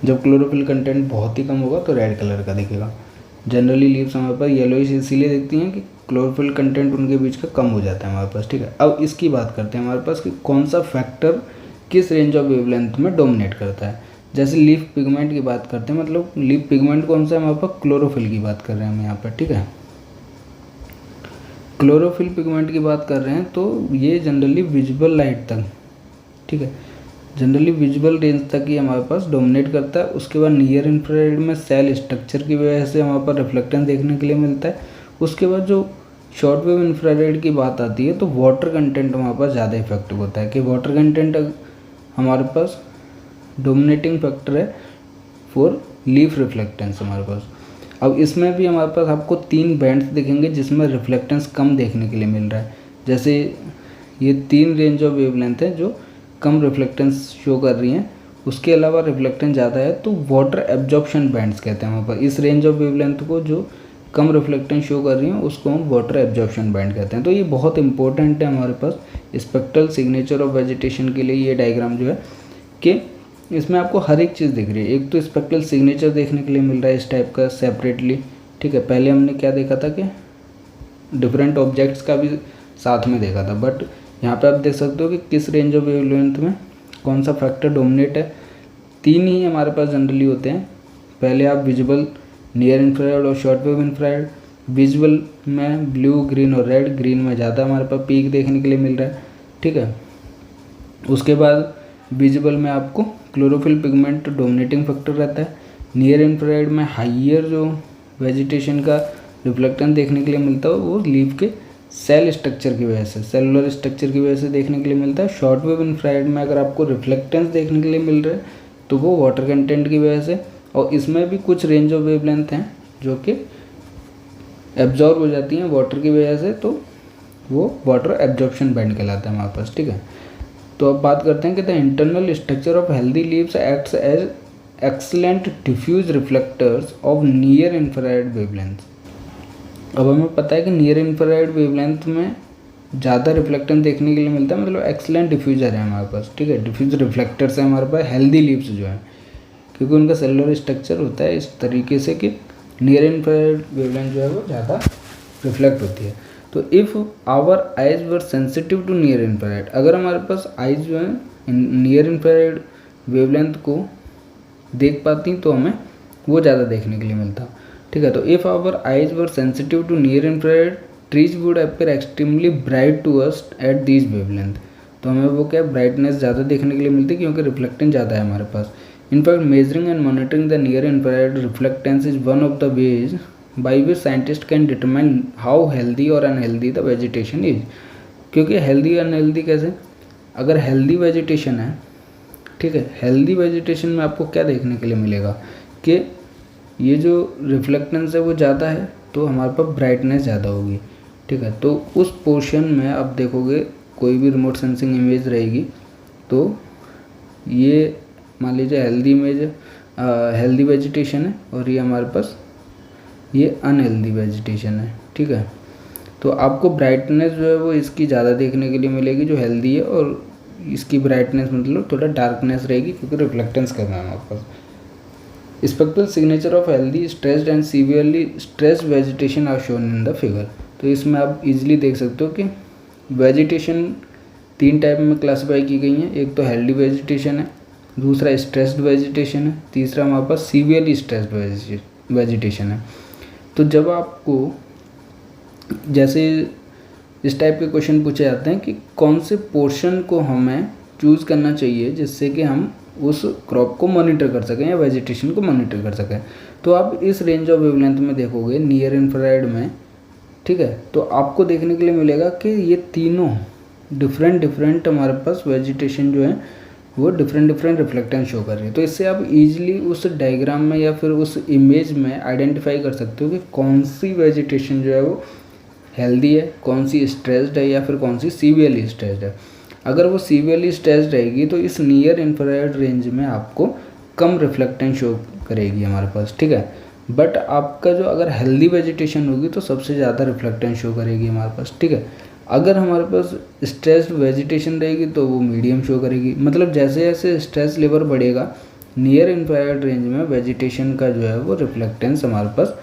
जब क्लोरोफिल कंटेंट बहुत ही कम होगा तो रेड कलर का दिखेगा। जनरली लीव्स हमारे पास येलोइश इसीलिए दिखती हैं कि क्लोरोफिल कंटेंट उनके बीच का कम हो जाता है हमारे पास। ठीक है, अब इसकी बात करते हैं हमारे पास कि कौन सा फैक्टर किस रेंज ऑफ वेवलेंथ में डोमिनेट करता है। जैसे लीफ पिगमेंट की बात करते हैं, मतलब लीफ पिगमेंट कौन सा है हमारे पास, क्लोरोफिल की बात कर रहे हैं हम यहाँ पर। ठीक है, क्लोरोफिल पिगमेंट की बात कर रहे हैं तो ये जनरली विजुअल लाइट तक, ठीक है, जनरली विजुअल रेंज तक ही हमारे पास डोमिनेट करता है। उसके बाद नियर इंफ्रारेड में सेल स्ट्रक्चर की वजह से हमारे पास रिफ्लेक्टेंस देखने के लिए मिलता है। उसके बाद जो शॉर्ट वेव इंफ्रारेड की बात आती है तो वाटर कंटेंट हमारे पास ज़्यादा इफेक्टिव होता है, कि वाटर कंटेंट हमारे पास डोमिनेटिंग फैक्टर है फॉर लीफ रिफ्लेक्टेंस हमारे पास। अब इसमें भी हमारे पास आपको 3 बैंड्स दिखेंगे जिसमें रिफ्लेक्टेंस कम देखने के लिए मिल रहा है। जैसे ये 3 रेंज ऑफ वेवलेंथ है जो कम रिफ्लेक्टेंस शो कर रही हैं, उसके अलावा रिफ्लेक्टेंस ज़्यादा है तो वाटर एब्जॉर्प्शन बैंड्स कहते हैं वहाँ पर। इस रेंज ऑफ वेवलेंथ को जो कम रिफ्लेक्टेंस शो कर रही हैं उसको हम वाटर एब्जॉर्प्शन बैंड कहते हैं। तो ये बहुत इंपॉर्टेंट है हमारे पास स्पेक्ट्रल सिग्नेचर ऑफ वेजिटेशन के लिए। ये डायग्राम जो है कि इसमें आपको हर एक चीज़ दिख रही है। एक तो स्पेक्ट्रल सिग्नेचर देखने के लिए मिल रहा है इस टाइप का सेपरेटली। ठीक है, पहले हमने क्या देखा था कि डिफरेंट ऑब्जेक्ट्स का भी साथ में देखा था, बट यहाँ पे आप देख सकते हो कि किस रेंज ऑफ वेवलेंथ में कौन सा फैक्टर डोमिनेट है। 3 ही हमारे पास जनरली होते हैं। पहले आप विजुअल, नियर इंफ्रारेड और शॉर्ट वेव इंफ्रारेड। विजुअल में ब्लू, ग्रीन और रेड, ग्रीन में ज़्यादा हमारे पास पीक देखने के लिए मिल रहा है। ठीक है, उसके बाद विजुअल में आपको क्लोरोफिल पिगमेंट डोमिनेटिंग फैक्टर रहता है। नियर इंफ्रारेड में हाइयर जो वेजिटेशन का रिफ्लेक्टेंस देखने के लिए मिलता है वो लीफ के सेल स्ट्रक्चर की वजह से, सेलुलर स्ट्रक्चर की वजह से देखने के लिए मिलता है। शॉर्ट वेव इंफ्रारेड में अगर आपको रिफ्लेक्टेंस देखने के लिए मिल रहा है तो वो वाटर कंटेंट की वजह से, और इसमें भी कुछ रेंज ऑफ वेवलेंथ हैं जो कि एब्जॉर्ब हो जाती हैं वाटर की वजह से, तो वो वाटर एब्जॉर्प्शन बैंड कहलाता है हमारे पास। ठीक है, तो अब बात करते हैं कि the internal structure of healthy leaves acts as excellent diffuse reflectors of near infrared wavelength. अब हमें पता है कि नियर इंफ्रारेड वेवलेंथ में ज़्यादा रिफ्लेक्टेंस देखने के लिए मिलता है, मतलब एक्सलेंट डिफ्यूजर है हमारे पास। ठीक है, डिफ्यूज रिफ्लेक्टर्स है हमारे पास हेल्दी लीव्स जो है, क्योंकि उनका सेलुलर स्ट्रक्चर होता है इस तरीके से कि नियर इंफ्रारेड वेवलेंथ जो है वो ज़्यादा रिफ्लेक्ट होती है। तो if our eyes were sensitive to near infrared, अगर हमारे पास आइज जो है नियर इंफ्रारेड वेवलेंथ को देख पाती तो हमें वो ज़्यादा देखने के लिए मिलता। ठीक है, तो if our eyes were sensitive to near infrared trees would appear extremely bright to us at these wavelength. तो हमें वो क्या ब्राइटनेस ज़्यादा देखने के लिए मिलती है क्योंकि रिफ्लेक्टेंस ज़्यादा है हमारे पास। In fact measuring and monitoring the near infrared reflectance is one of the ways by which scientist can determine how healthy और अनहेल्दी द वेजिटेशन इज। क्योंकि हेल्दी अनहेल्दी कैसे, अगर हेल्दी वेजिटेशन है, ठीक है, हेल्दी वेजिटेशन में आपको क्या देखने के लिए मिलेगा कि ये जो रिफ्लेक्टेंस है वो ज़्यादा है तो हमारे पास ब्राइटनेस ज़्यादा होगी। ठीक है, तो उस पोर्शन में आप देखोगे कोई भी रिमोट सेंसिंग इमेज रहेगी तो ये मान लीजिए हेल्दी इमेज, हेल्दी वेजिटेशन है और ये हमारे पास ये अनहेल्दी वेजिटेशन है। ठीक है, तो आपको ब्राइटनेस जो है वो इसकी ज़्यादा देखने के लिए मिलेगी जो हेल्दी है, और इसकी ब्राइटनेस मतलब थोड़ा डार्कनेस रहेगी क्योंकि रिफ्लेक्टेंस कम है हमारे पास। Spectral signature of healthy stressed and severely stressed vegetation are shown in the figure. तो इसमें आप इजीली देख सकते हो कि वेजिटेशन 3 टाइप में क्लासीफाई की गई हैं। एक तो हेल्दी वेजिटेशन है, दूसरा स्ट्रेस्ड वेजिटेशन है, तीसरा हमारे पास सीवियरली स्ट्रेस्ड वेजिटेशन है। तो जब आपको जैसे इस टाइप के क्वेश्चन पूछे जाते हैं कि कौन से पोर्शन को हमें चूज़ करना चाहिए जिससे कि हम उस क्रॉप को मॉनिटर कर सकें या वेजिटेशन को मॉनिटर कर सकें, तो आप इस रेंज ऑफ वेवलेंथ में देखोगे नियर इंफ्रारेड में ठीक है। तो आपको देखने के लिए मिलेगा कि ये तीनों डिफरेंट हमारे पास वेजिटेशन जो है वो डिफरेंट रिफ्लेक्टेंस शो कर रही है। तो इससे आप इजीली उस डायग्राम में या फिर उस इमेज में आइडेंटिफाई कर सकते हो कि कौन सी वेजिटेशन जो है वो हेल्दी है, कौन सी स्ट्रेस्ड है या फिर कौन सी सीवियरली स्ट्रेस्ड है। अगर वो सीवियरली स्ट्रेस्ड रहेगी तो इस नियर इंफ्रारेड रेंज में आपको कम रिफ्लेक्टेंस शो करेगी हमारे पास, ठीक है। बट आपका जो अगर हेल्दी वेजिटेशन होगी तो सबसे ज़्यादा रिफ्लेक्टेंस शो करेगी हमारे पास, ठीक है। अगर हमारे पास स्ट्रेस्ड वेजिटेशन रहेगी तो वो मीडियम शो करेगी। मतलब जैसे जैसे स्ट्रेस लेवल बढ़ेगा नियर इंफ्रारेड रेंज में वेजिटेशन का जो है वो रिफ्लेक्टेंस हमारे पास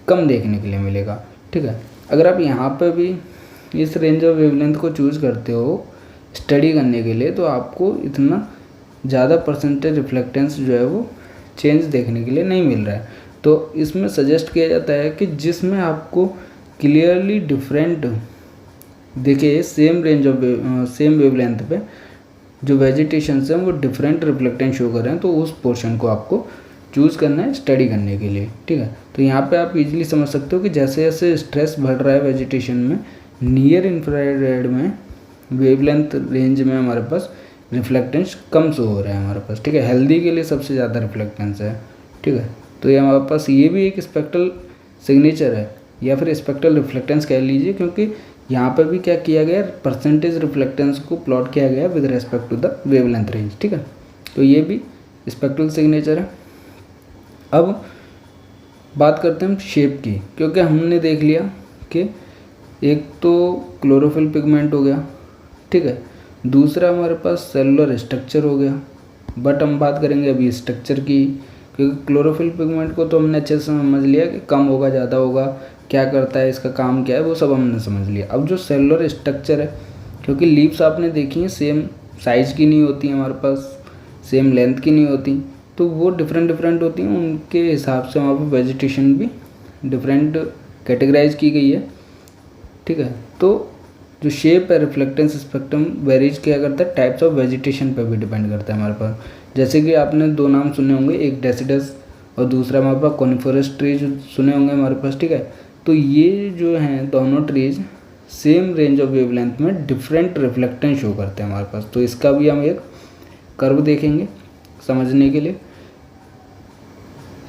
कम देखने के लिए मिलेगा, ठीक है। अगर आप यहाँ पर भी इस रेंज ऑफ वेवलेंथ को चूज़ करते हो स्टडी करने के लिए तो आपको इतना ज़्यादा परसेंटेज रिफ्लेक्टेंस जो है वो चेंज देखने के लिए नहीं मिल रहा है। तो इसमें सजेस्ट किया जाता है कि जिसमें आपको क्लियरली डिफरेंट देखिए same range of same wavelength पे जो वेजिटेशन है वो डिफरेंट रिफ्लेक्टेंस शो कर रहे हैं तो उस पोर्शन को आपको चूज़ करना है स्टडी करने के लिए, ठीक है। तो यहाँ पे आप इजीली समझ सकते हो कि जैसे जैसे स्ट्रेस बढ़ रहा है वेजिटेशन में नियर इंफ्रारेड में वेवलेंथ रेंज में हमारे पास रिफ्लेक्टेंस कम शो हो रहा है हमारे पास, ठीक है। हेल्दी के लिए सबसे ज़्यादा रिफ्लेक्टेंस है, ठीक है। तो ये हमारे पास ये भी एक स्पेक्ट्रल सिग्नेचर है या फिर स्पेक्ट्रल रिफ्लेक्टेंस कह लीजिए, क्योंकि यहाँ पर भी क्या किया गया परसेंटेज रिफ्लेक्टेंस को प्लॉट किया गया with respect to the wavelength range, ठीक है। तो ये भी स्पेक्ट्रल सिग्नेचर है। अब बात करते हैं हम शेप की, क्योंकि हमने देख लिया कि एक तो क्लोरोफिल पिगमेंट हो गया, ठीक है, दूसरा हमारे पास सेलुलर स्ट्रक्चर हो गया। बट हम बात करेंगे अभी स्ट्रक्चर की, क्योंकि क्लोरोफिल पिगमेंट को तो हमने अच्छे से समझ लिया कि कम होगा ज़्यादा होगा, क्या करता है, इसका काम क्या है, वो सब हमने समझ लिया। अब जो सेलुलर स्ट्रक्चर है, क्योंकि लीव्स आपने देखी हैं सेम साइज़ की नहीं होती हमारे पास, सेम लेंथ की नहीं होती, तो वो डिफरेंट होती हैं, उनके हिसाब से वहाँ पर वेजिटेशन भी डिफरेंट कैटेगराइज की गई है, ठीक है। तो जो शेप है रिफ्लेक्टेंस स्पेक्ट्रम वेरीज क्या करता है टाइप्स ऑफ वेजिटेशन पर भी डिपेंड करता है हमारे पास। जैसे कि आपने दो नाम सुने होंगे, एक डेसिडस और दूसरा हमारे पास कॉनिफरस ट्रीज सुने होंगे हमारे पास, ठीक है। तो ये जो हैं दोनों trees same range of wavelength में डिफरेंट रिफ्लेक्टेंस शो करते हैं हमारे पास। तो इसका भी हम एक कर्व देखेंगे समझने के लिए,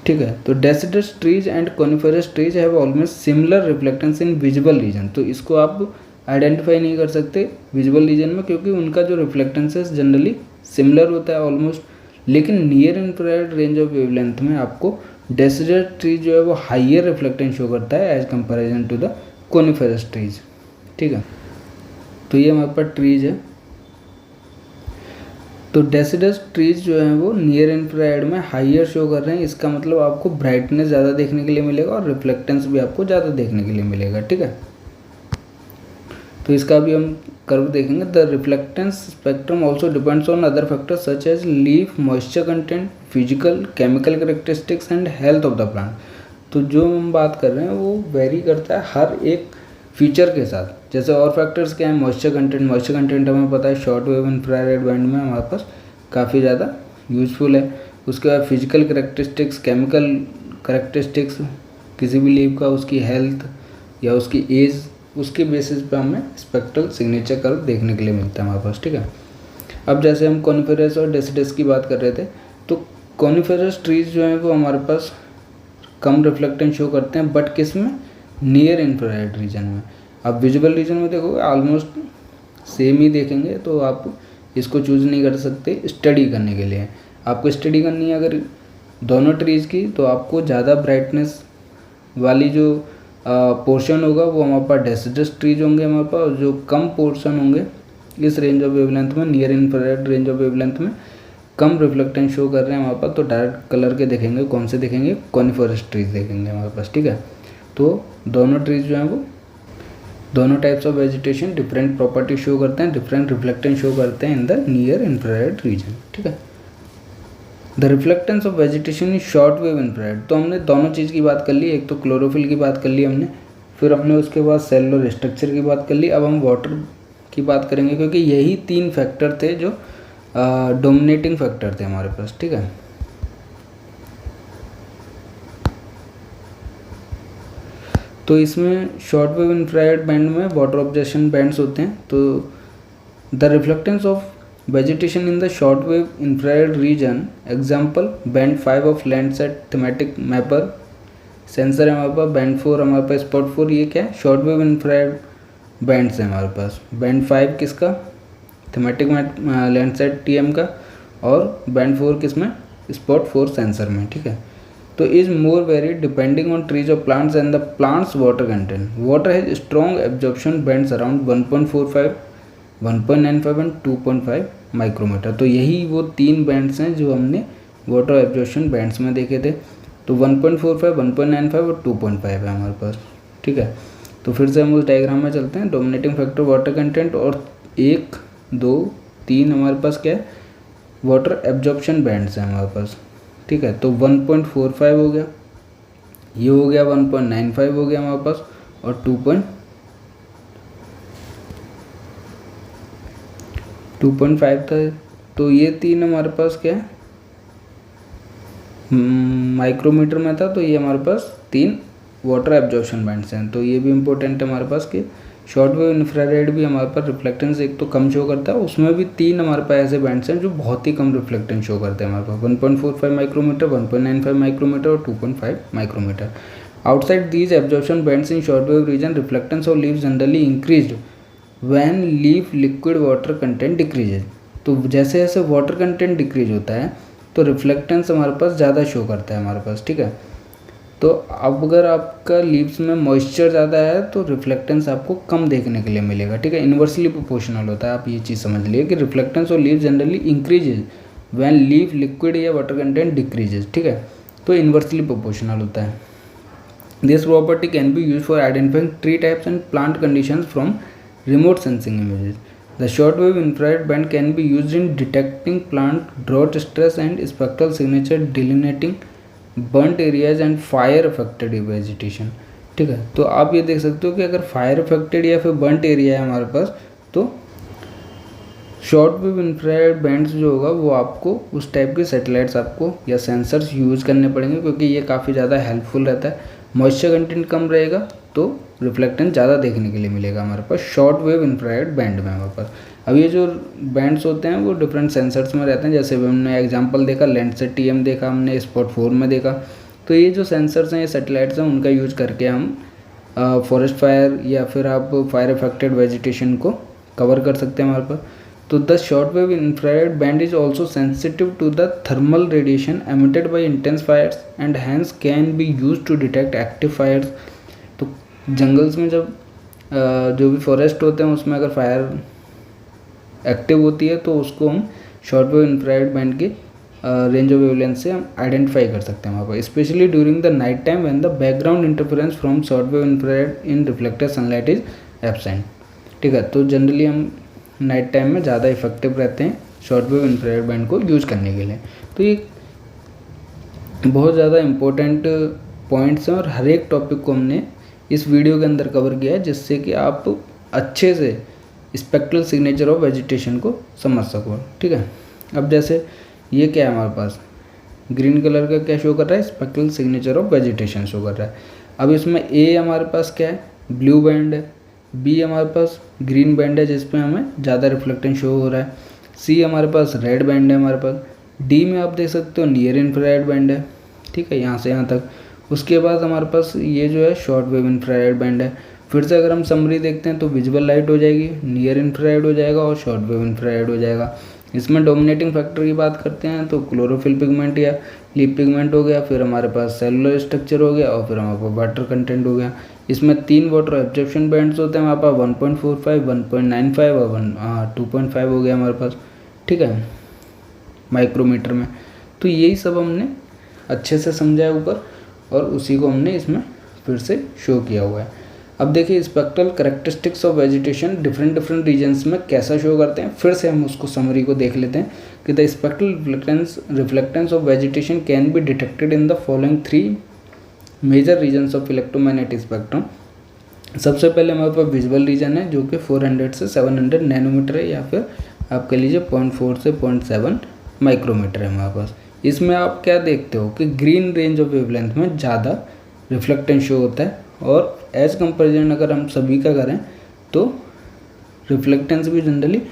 ठीक है। तो deciduous trees and coniferous trees have almost similar reflectance in visible region. तो इसको आप आइडेंटिफाई नहीं कर सकते विजुअल रीजन में, क्योंकि उनका जो रिफ्लेक्टेंसेस जनरली सिमिलर होता है ऑलमोस्ट, लेकिन near infrared range of wavelength में आपको डेसिडस ट्रीज जो है वो हाइयर रिफ्लेक्टेंस शो करता है as comparison to the coniferous trees, ठीक है। तो ये हमारे पास ट्रीज है। तो डेसिडस ट्रीज जो है वो नियर इंफ्रारेड में हाइयर शो कर रहे हैं, इसका मतलब आपको ब्राइटनेस ज़्यादा देखने के लिए मिलेगा और रिफ्लेक्टेंस भी आपको ज़्यादा देखने के लिए मिलेगा, ठीक है। तो इसका भी हम कर्व देखेंगे। The reflectance spectrum also depends on other factors such as leaf, moisture content, physical chemical characteristics and health of the plant. तो जो हम बात कर रहे हैं वो वेरी करता है हर एक फीचर के साथ। जैसे और फैक्टर्स क्या है, मॉइस्चर कंटेंट हमें पता है शॉर्ट वेव इंफ्रारेड बैंड में हमारे पास काफ़ी ज़्यादा यूजफुल है। उसके बाद फिजिकल कैरेक्टरिस्टिक्स, केमिकल कैरेक्टरिस्टिक्स किसी भी लीफ का, उसकी हेल्थ या उसकी एज, उसके बेसिस पे हमें स्पेक्ट्रल सिग्नेचर कर्व देखने के लिए मिलता है हमारे पास, ठीक है। अब जैसे हम कॉनिफरस और डेसिडस की बात कर रहे थे, तो कॉनिफरस ट्रीज जो हैं वो हमारे पास कम रिफ्लेक्टेंस शो करते हैं, बट किस में, नियर इंफ्रारेड रीजन में। आप विजुअल रीजन में देखोगे ऑलमोस्ट सेम ही देखेंगे, तो आप इसको चूज़ नहीं कर सकते स्टडी करने के लिए। आपको स्टडी करनी है अगर दोनों ट्रीज की, तो आपको ज़्यादा ब्राइटनेस वाली जो पोर्शन होगा वो हमारे पास डेसिडस ट्रीज होंगे हमारे पास, और जो कम पोर्शन होंगे इस रेंज ऑफ वेवलेंथ में, near infrared range of wavelength में कम रिफ्लेक्टेंस शो कर रहे हैं हमारे पास, तो डायरेक्ट कलर के देखेंगे, कौन से देखेंगे, कॉनिफरस ट्रीज देखेंगे हमारे पास, ठीक है। तो दोनों ट्रीज जो हैं वो दोनों types of vegetation different property show करते हैं, डिफरेंट रिफ्लेक्टेंस शो करते हैं इन द नियर इंफ्रारेड रीजन, ठीक है। The reflectance of vegetation is short wave infrared. तो हमने दोनों चीज़ की बात कर ली, एक तो क्लोरोफिल की बात कर ली हमने, फिर हमने उसके बाद सेलुलर स्ट्रक्चर की बात कर ली। अब हम वाटर की बात करेंगे, क्योंकि यही तीन फैक्टर थे जो डोमिनेटिंग फैक्टर थे हमारे पास, ठीक है। तो इसमें शॉर्ट वेव इंफ्रारेड बैंड में वाटर ऑब्जर्वेशन बैंड्स होते हैं। तो the reflectance of vegetation in the short wave infrared region, example band 5 of Landsat thematic mapper sensor है हमारे पास, बैंड 4 हमारे पास स्पॉट 4, ये क्या है शॉर्ट वेव इंफ्रारेड बैंड्स है हमारे पास। बैंड 5 किसका, थीमेटिक लैंडसेट TM का, और बैंड 4 किसमें, स्पॉट 4 सेंसर में, ठीक है। तो is more vary depending on trees of plants and the plants water content. Water has strong absorption bands around 1.45, 1.95 and 2.5 micrometer. तो यही वो 3 बैंड्स हैं जो हमने वाटर एब्जॉर्प्शन बैंड्स में देखे थे। तो 1.45, 1.95 और 2.5 है हमारे पास, ठीक है। तो फिर से हम उस डायग्राम में चलते हैं। डोमिनेटिंग फैक्टर वाटर कंटेंट, और 1, 2, 3 हमारे पास क्या है, वाटर एब्जॉर्प्शन बैंड्स हैं हमारे पास, ठीक है। तो 1.45 हो गया, ये हो गया 1.95 हो गया हमारे पास, और 2.5 था। तो ये 3 हमारे पास क्या है, माइक्रोमीटर में था। तो ये हमारे पास 3 वाटर एब्जॉर्प्शन बैंड्स हैं। तो ये भी इम्पोर्टेंट है हमारे पास कि शॉर्ट वेव इंफ्रारेड भी हमारे पास रिफ्लेक्टेंस एक तो कम शो करता है, उसमें भी 3 हमारे पास ऐसे बैंड्स हैं जो बहुत ही कम रिफ्लेक्टेंस शो करते हैं हमारे पास, 1.45 माइक्रोमीटर, 1.95 माइक्रोमीटर और 2.5 micrometer. Outside these absorption bands in short wave region, reflectance of leaves generally increased when leaf liquid water content decreases. तो जैसे जैसे वाटर कंटेंट डिक्रीज होता है तो रिफ्लेक्टेंस हमारे पास ज़्यादा शो करता है हमारे पास, ठीक है। तो अब अगर आपका लीव्स में मॉइस्चर ज़्यादा है तो रिफ्लेक्टेंस आपको कम देखने के लिए मिलेगा, ठीक है। इन्वर्सली प्रोपोर्शनल होता है, आप ये चीज़ समझ लिए कि reflectance of leave generally increases when leave liquid या वाटर कंटेंट डिक्रीजेज, ठीक है। तो इन्वर्सली प्रोपोर्शनल होता है। This property can be use for identifying tree types and plant conditions from remote sensing images. The shortwave infrared band can be used in detecting plant drought stress and spectral signature, delineating burnt areas and fire affected vegetation, ठीक है। तो आप ये देख सकते हो कि अगर फायर अफेक्टेड या फिर बर्नट एरिया है हमारे पास तो शॉर्ट वेव इंफ्रारेड बैंड्स जो होगा वो आपको उस टाइप के सैटेलाइट्स आपको या सेंसर्स यूज़ करने पड़ेंगे, क्योंकि ये काफ़ी ज़्यादा हेल्पफुल रहता है। मॉइस्चर कंटेंट कम रहेगा तो रिफ्लेक्टेंस ज़्यादा देखने के लिए मिलेगा हमारे पास शॉर्ट वेव इंफ्रारेड बैंड में हमारे पास। अब ये जो बैंड्स होते हैं वो डिफरेंट सेंसर्स में रहते हैं, जैसे हमने एग्जांपल देखा लैंडसेट TM देखा, हमने स्पॉट 4 में देखा। तो ये जो सेंसर्स हैं, ये सैटेलाइट्स हैं, उनका यूज करके हम फॉरेस्ट फायर या फिर आप फायर अफेक्टेड वेजिटेशन को कवर कर सकते हैं हमारे पास। तो the short wave infrared band is also sensitive to the thermal radiation emitted by intense fires and hence can be use to detect active fires. तो जंगल्स में जब जो भी फॉरेस्ट होते हैं उसमें अगर फायर एक्टिव होती है तो उसको हम शॉर्ट वेव इंफ्रारेड बैंड के रेंज ऑफ वेवलेंथ से हम आइडेंटिफाई कर सकते हैं वहाँ पर, specially during the night time when the background interference from short wave infrared in reflected sunlight is absent, ठीक है। तो जनरली हम नाइट टाइम में ज़्यादा इफेक्टिव रहते हैं शॉर्ट वेव इंफ्रारेड बैंड को यूज़ करने के लिए। तो ये बहुत ज़्यादा इम्पोर्टेंट पॉइंट्स हैं और हर एक टॉपिक को हमने इस वीडियो के अंदर कवर किया है, जिससे कि आप अच्छे से स्पेक्ट्रल सिग्नेचर ऑफ वेजिटेशन को समझ सको, ठीक है। अब जैसे ये क्या है हमारे पास, ग्रीन कलर का क्या शो कर रहा है, spectral signature of vegetation show कर रहा है। अब इसमें ए हमारे पास क्या है, ब्लू बैंड है, बी हमारे पास ग्रीन बैंड है जिसमें हमें ज़्यादा रिफ्लेक्टेंस शो हो रहा है, सी हमारे पास रेड बैंड है हमारे पास, डी में आप देख सकते हो नियर इंफ्रारेड बैंड है, ठीक है, यहाँ से यहाँ तक। उसके बाद हमारे पास ये जो है शॉर्ट वेव इंफ्रारेड बैंड है। फिर से अगर हम समरी देखते हैं तो विजुअल लाइट हो जाएगी, नियर इंफ्रारेड हो जाएगा और शॉर्ट वेव इंफ्रारेड हो जाएगा। इसमें डोमिनेटिंग फैक्टर की बात करते हैं तो क्लोरोफिल पिगमेंट या लीफ पिगमेंट हो गया, फिर हमारे पास सेलुलर स्ट्रक्चर हो गया और फिर हमारे पास वाटर कंटेंट हो गया। इसमें 3 वाटर एब्जॉर्प्शन बैंड्स होते हैं हमारे पास, 1.45, 1.95 और 2.5 हो गया हमारे पास, ठीक है, माइक्रोमीटर में। तो यही सब हमने अच्छे से समझा है ऊपर और उसी को हमने इसमें फिर से शो किया हुआ है। अब देखिए spectral characteristics of vegetation different regions में कैसा शो करते हैं, फिर से हम उसको समरी को देख लेते हैं कि the spectral reflectance of vegetation can be detected in the following 3 major regions of electromagnetic spectrum. सबसे पहले हमारे पास विजुअल रीजन है जो कि 400 से 700 नैनोमीटर है, या फिर आप कह लीजिए 0.4 से 0.7 माइक्रोमीटर है हमारे पास। इसमें आप क्या देखते हो कि ग्रीन रेंज ऑफ वेवलेंथ में ज़्यादा रिफ्लेक्टेंस शो होता है और एज कंपेरिजन अगर हम सभी का करें तो रिफ्लेक्टेंस भी जनरली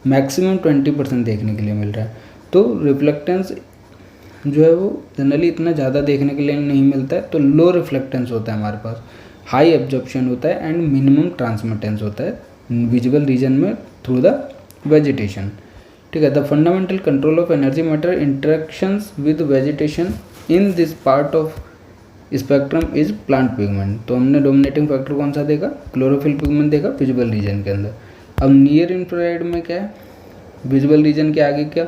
मैक्सिमम 20% देखने के लिए मिल रहा है। तो रिफ्लेक्टेंस जो है वो जनरली इतना ज़्यादा देखने के लिए नहीं मिलता है, तो लो रिफ्लेक्टेंस होता है हमारे पास, हाई एब्जॉर्प्शन होता है एंड मिनिमम ट्रांसमिटेंस होता है विजुअल रीजन में थ्रू द वेजिटेशन। ठीक है, the fundamental control of energy matter interactions with vegetation in this part of spectrum is plant pigment. तो हमने डोमिनेटिंग फैक्टर कौन सा देखा, क्लोरोफिल पिगमेंट देखा विजुअल रीजन के अंदर। अब नियर इंफ्रारेड में क्या है, विजुअल रीजन के आगे क्या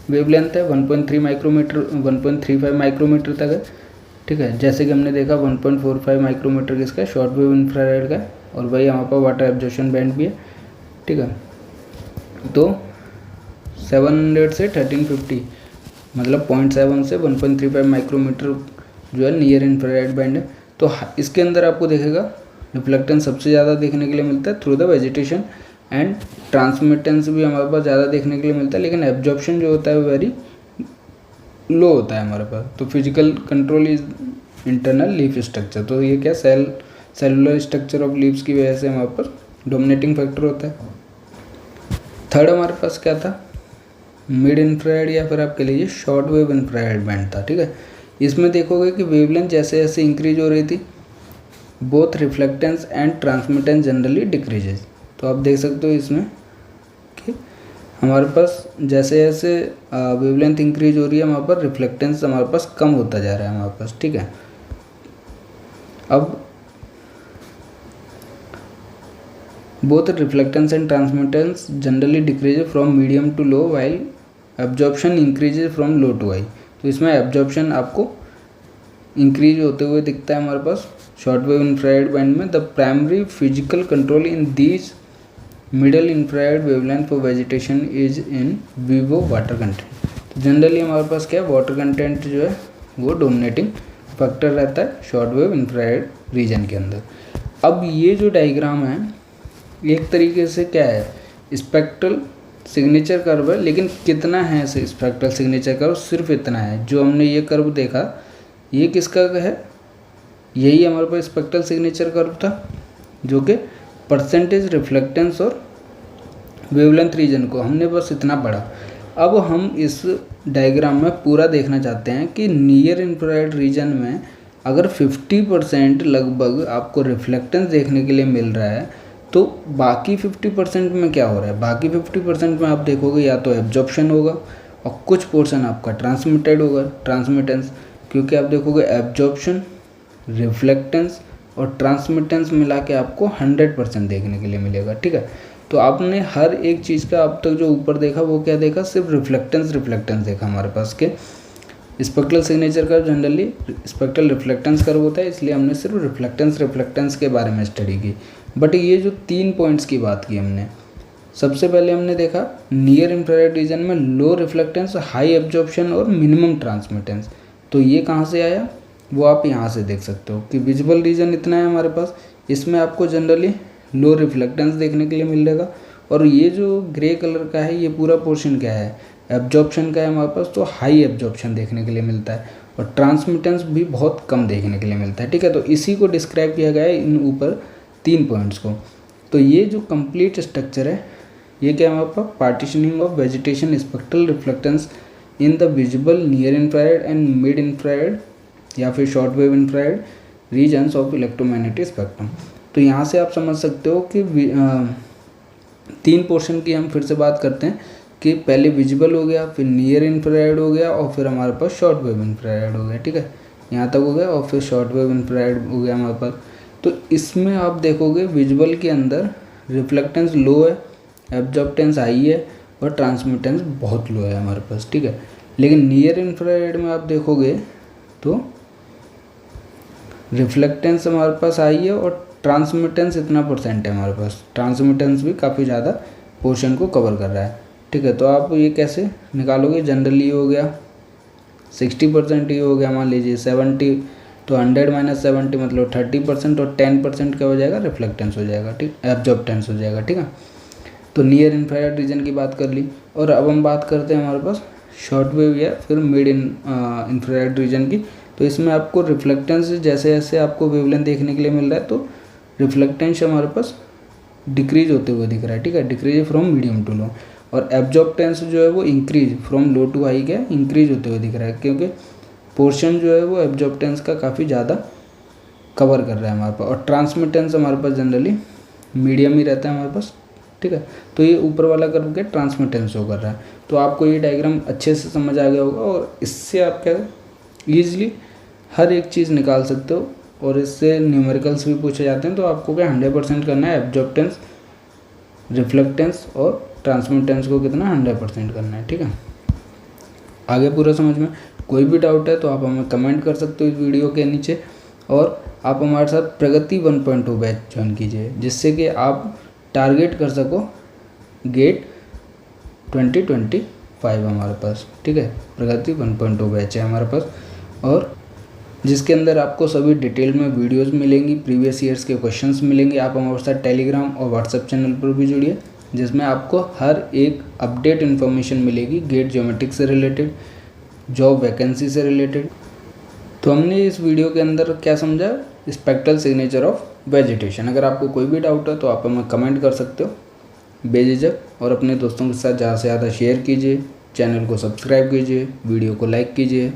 वेवलेंथ है 1.3 माइक्रोमीटर 1.35 माइक्रोमीटर तक है। ठीक है, जैसे कि हमने देखा 1.45 माइक्रोमीटर किसका शॉर्ट वेव इंफ्रारेड का है, और वही हमारे पास वाटर एब्जॉर्प्शन बैंड भी है। ठीक है, तो 700 से 1350 मतलब 0.7 से 1.35 माइक्रोमीटर जो है नियर इंफ्रारेड बैंड है। तो इसके अंदर आपको देखेगा रिफ्लेक्टेंस सबसे ज़्यादा देखने के लिए मिलता है through the vegetation, and transmittance भी हमारे पास ज़्यादा देखने के लिए मिलता है, लेकिन एब्जॉर्प्शन जो होता है वो वेरी लो होता है हमारे पास। तो physical control is internal leaf structure, तो ये क्या सेलुलर स्ट्रक्चर ऑफ लीव्स की वजह से हमारे पास डोमिनेटिंग फैक्टर होता है। थर्ड हमारे पास क्या था, मिड इंफ्रारेड या फिर आप कह लीजिए शॉर्ट वेव इंफ्रारेड बैंड था। ठीक है, इसमें देखोगे कि वेवलेंथ जैसे जैसे इंक्रीज हो रही थी both reflectance and transmittance generally decreases. तो आप देख सकते हो इसमें कि हमारे पास जैसे जैसे वेवलेंथ इंक्रीज हो रही है हमारे पास रिफ्लेक्टेंस हमारे पास कम होता जा रहा है हमारे पास। ठीक है, अब both reflectance and transmittance generally decrease from medium to low while absorption increases from low to high. तो इसमें एब्जॉर्प्शन आपको इंक्रीज होते हुए दिखता है हमारे पास शॉर्ट वेव इंफ्रारेड बैंड में। The primary physical control in these middle infrared wavelength for vegetation is in vivo water content. तो जनरली हमारे पास क्या है, वाटर कंटेंट जो है वो डोमिनेटिंग फैक्टर रहता है शॉर्ट वेव इंफ्रारेड रीजन के अंदर। अब ये जो डायग्राम है एक तरीके से क्या है, स्पेक्ट्रल सिग्नेचर कर्व है, लेकिन कितना है स्पेक्ट्रल सिग्नेचर कर्व, सिर्फ इतना है। जो हमने ये कर्व देखा ये किसका है, यही हमारे पास स्पेक्ट्रल सिग्नेचर कर्व था, जो कि परसेंटेज रिफ्लेक्टेंस और वेवलेंथ रीजन को हमने बस इतना पढ़ा। अब हम इस डायग्राम में पूरा देखना चाहते हैं कि नियर इंफ्रारेड रीजन में अगर 50% लगभग आपको रिफ्लेक्टेंस देखने के लिए मिल रहा है, तो बाकी 50% में क्या हो रहा है। बाकी 50% में आप देखोगे या तो एब्जॉर्प्शन होगा और कुछ पोर्शन आपका ट्रांसमिटेड होगा, ट्रांसमिटेंस, क्योंकि आप देखोगे एब्जॉर्प्शन, रिफ्लेक्टेंस और ट्रांसमिटेंस मिला के आपको 100% देखने के लिए मिलेगा। ठीक है, तो आपने हर एक चीज़ का अब तक जो ऊपर देखा वो क्या देखा, सिर्फ रिफ्लेक्टेंस देखा हमारे पास के स्पेक्ट्रल सिग्नेचर का जनरली स्पेक्ट्रल रिफ्लेक्टेंस कर्व होता है, इसलिए हमने सिर्फ रिफ्लेक्टेंस के बारे में स्टडी की। बट ये जो 3 पॉइंट्स की बात की हमने, सबसे पहले हमने देखा नियर इंफ्रारेड रीजन में लो रिफ्लेक्टेंस, हाई एब्जॉर्प्शन और मिनिमम ट्रांसमिटेंस। तो ये कहाँ से आया, वो आप यहाँ से देख सकते हो कि विजुअल रीजन इतना है हमारे पास, इसमें आपको जनरली लो रिफ्लेक्टेंस देखने के लिए मिलेगा, और ये जो ग्रे कलर का है ये पूरा पोर्शन क्या है, एब्जॉर्प्शन का है हमारे पास, तो हाई एब्जॉर्प्शन देखने के लिए मिलता है, और ट्रांसमिटेंस भी बहुत कम देखने के लिए मिलता है। ठीक है, तो इसी को डिस्क्राइब किया गया है इन ऊपर 3 पॉइंट्स को। तो ये जो कंप्लीट स्ट्रक्चर है ये क्या है हमारे पास, partitioning of vegetation spectral reflectance in the visible near infrared and mid infrared या फिर short wave infrared regions of electromagnetic spectrum. तो यहाँ से आप समझ सकते हो कि 3 पोर्शन की हम फिर से बात करते हैं कि पहले विजिबल हो गया, फिर नियर इंफ्रारेड हो गया, और फिर हमारे पास शॉर्ट वेव इंफ्रारेड हो गया। ठीक है, यहाँ तक हो गया, और फिर शॉर्ट वेव इंफ्रारेड हो गया हमारे पास। तो इसमें आप देखोगे विजुअल के अंदर रिफ्लेक्टेंस लो है, एब्जॉर्प्टेंस हाई है, और ट्रांसमिटेंस बहुत लो है हमारे पास। ठीक है, लेकिन नियर इंफ्रारेड में आप देखोगे तो रिफ्लेक्टेंस हमारे पास हाई है और ट्रांसमिटेंस इतना परसेंट है हमारे पास, ट्रांसमिटेंस भी काफ़ी ज़्यादा पोर्शन को कवर कर रहा है। ठीक है, तो आप ये कैसे निकालोगे, जनरली हो गया 60% ही हो गया, मान लीजिए 70, तो 100 - 70 मतलब 30%, और 10% क्या हो जाएगा, रिफ्लेक्टेंस हो जाएगा। ठीक, एब्जॉर्प्टेंस हो जाएगा। ठीक है, तो नियर इंफ्रारेड रीजन की बात कर ली, और अब हम बात करते हैं हमारे पास शॉर्ट वेव या फिर मिड इंफ्रारेड रीजन की। तो इसमें आपको रिफ्लेक्टेंस जैसे जैसे आपको वेवलेंथ देखने के लिए मिल रहा है, तो रिफ्लेक्टेंस हमारे पास डिक्रीज होते हुए दिख रहा है, ठीक है, decrease from medium to low. और एब्जॉर्प्टेंस जो है वो increase from low to high क्या इंक्रीज होते हुए दिख रहा है, क्योंकि पोर्शन जो है वो एब्जॉर्प्टेंस का काफ़ी ज़्यादा कवर कर रहा है हमारे पास। और ट्रांसमिटेंस हमारे पास जनरली मीडियम ही रहता है हमारे पास, ठीक है। तो ये ऊपर वाला कर्व क्या ट्रांसमिटेंस शो कर रहा है। तो आपको ये डायग्राम अच्छे से समझ आ गया होगा, और इससे आप क्या ईजिली हर एक चीज़ निकाल सकते हो, और इससे न्यूमेरिकल्स भी पूछे जाते हैं। तो आपको क्या 100% करना है, एब्जॉर्प्टेंस, रिफ्लेक्टेंस और ट्रांसमिटेंस को कितना 100% करना है, ठीक है। आगे पूरा समझ में कोई भी डाउट है तो आप हमें कमेंट कर सकते हो इस वीडियो के नीचे, और आप हमारे साथ प्रगति 1.2 बैच ज्वाइन कीजिए, जिससे कि आप टारगेट कर सको गेट 2025 हमारे पास, ठीक है। प्रगति 1.2 बैच है हमारे पास, और जिसके अंदर आपको सभी डिटेल में वीडियोस मिलेंगी, प्रीवियस ईयर्स के क्वेश्चंस मिलेंगे। आप हमारे साथ टेलीग्राम और व्हाट्सएप चैनल पर भी जुड़िए, जिसमें आपको हर एक अपडेट इन्फॉर्मेशन मिलेगी गेट ज्योमेट्रिक से रिलेटेड, जॉब वैकेंसी से रिलेटेड। तो हमने इस वीडियो के अंदर क्या समझा, स्पेक्ट्रल सिग्नेचर ऑफ वेजिटेशन। अगर आपको कोई भी डाउट है तो आप हमें कमेंट कर सकते हो बेझिझक, और अपने दोस्तों के साथ ज़्यादा से ज़्यादा शेयर कीजिए, चैनल को सब्सक्राइब कीजिए, वीडियो को लाइक कीजिए,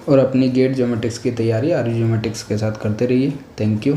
और अपनी गेट ज्योमेट्रिक्स की तैयारी आर्य ज्योमेट्रिक्स के साथ करते रहिए। Thank you.